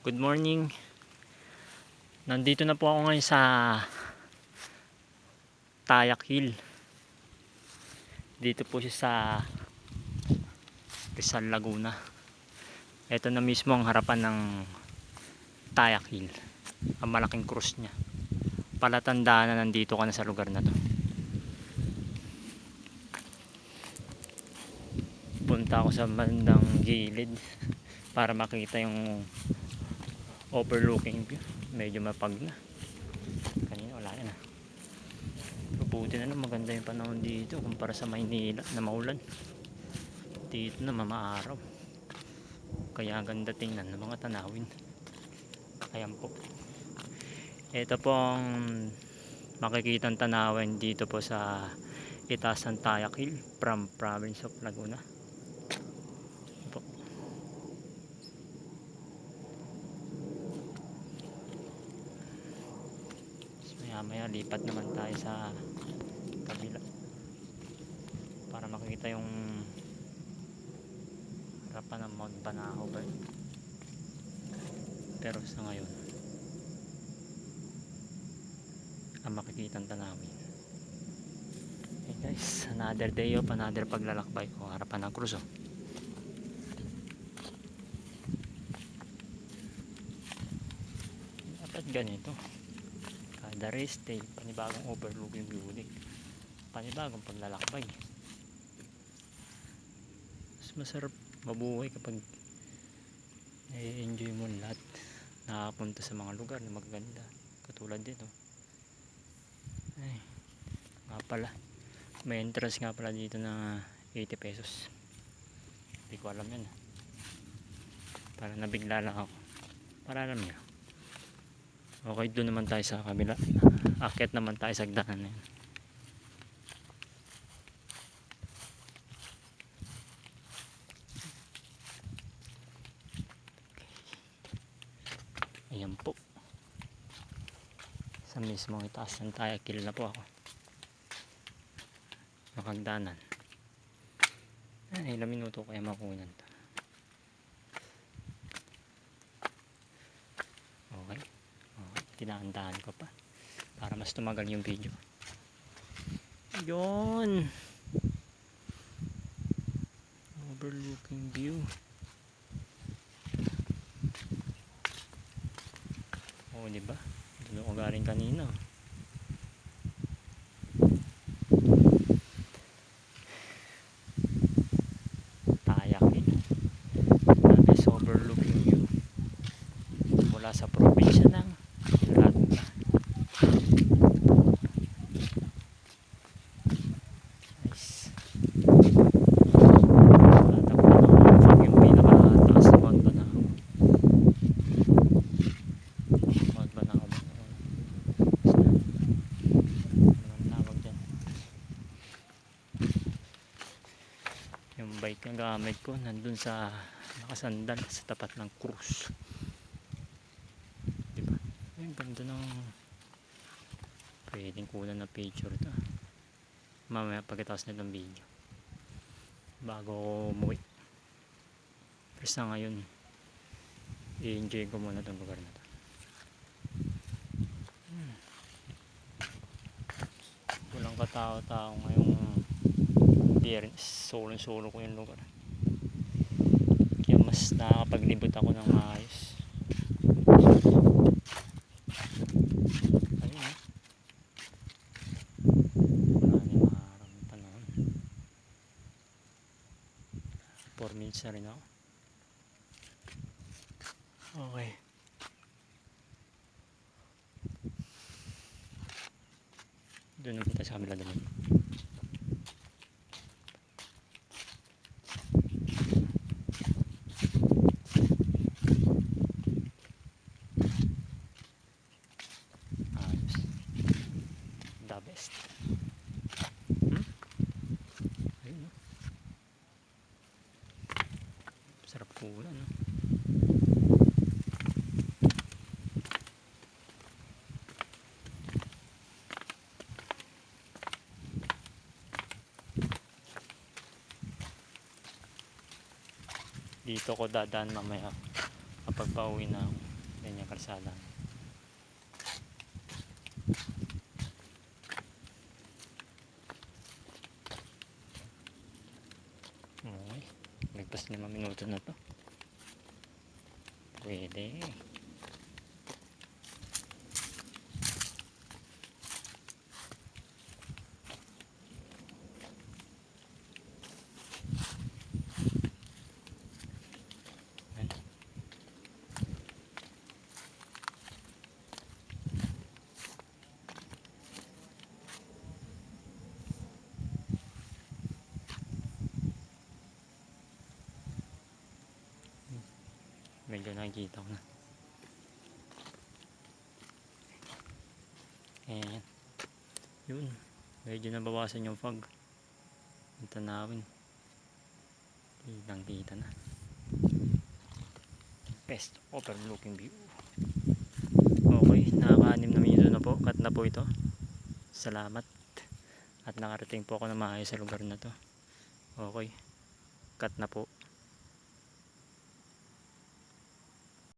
Good morning. Nandito na po ako ngayon sa Tayak Hill. Dito po siya sa Rizal, Laguna. Ito na mismo ang harapan ng Tayak Hill. Ang malaking krus niya. Palatandaan na nandito ka na sa lugar na to. Punta ako sa bandang gilid para makita yung overlooking view. Medyo mapag na. Kanina wala na. Buti na lang maganda yung panahon dito kumpara sa Maynila na maulan. Dito na mamaaraw. Kaya ganda tingnan ng mga tanawin. Ayan po. Ito pong makikitang tanawin dito po sa itaas ng Tayak Hill from province of Laguna. Ito po. Maya lipat naman tayo sa kabila para makita yung harapan ng Mount Banahaw. Pero sa ngayon ang makikitang tanawin. Hey guys, another day of another paglalakbay ko harapan ng krus. Dapat ganito kada rest day panibagong overlook yung building, panibagong paglalakbay. Mas masarap mabuhay kapag i-enjoy mo lahat, nakapunta sa mga lugar na magaganda katulad dito. Ay, nga pala may entrance nga pala dito na 80 pesos. Hindi ko alam yun. Para nabigla lang ako para alam nyo. Okay, doon naman tayo sa kabila. Akit naman tayo sa hagdanan na yun. Ayan po. Sa mismong itaas ng Tayak Hill na po ako. Makagdanan. Ilang minuto kaya makunan to. Okay. Tinaandahan ko pa para mas tumagal yung video. Yun. Overlooking view. Oo, diba? Doon ako galing kanina. Tayak Hill. Best overlooking view mula sa probinsya ng Laguna. Nice. Yung pinakataas na Mount Banahaw. Mount Banahaw. Ano tawag dyan? Yung bike na gamit ko nandun sa nakasandal sa tapat ng krus. Diba? Ay, ganda ng pwedeng kunan na picture ito. Mamaya pagkatapos nitong video bago umuwi. Pero sa ngayon i-enjoy ko muna itong lugar na to. Walang katao-tao ngayong Biyernes. Solo ko yung lugar. Kaya mas nakakapaglibot ako ng maayos. Ayun eh. Marami maraming panahon. 4 minutes na rin ako. Okay. Doon na punta sa kabila naman. Ayos. The best. Ayun, no? Sarap kulan, no? Dito ko dadaan mamaya kapag pauwi na ako. Yan yung kalsada. Okay. Nagpas 5 minuto na to. Pwede. Medyo nakikita ko na. Ayan. Yun. Medyo nabawasan yung fog. Yung tanawin. Kitang kita na. Best overlooking view. Okay. Nakaka-6 na minuto na po. Cut na po ito. Salamat. At nakarating po ako na maayos sa lugar na to. Okay. Cut na po.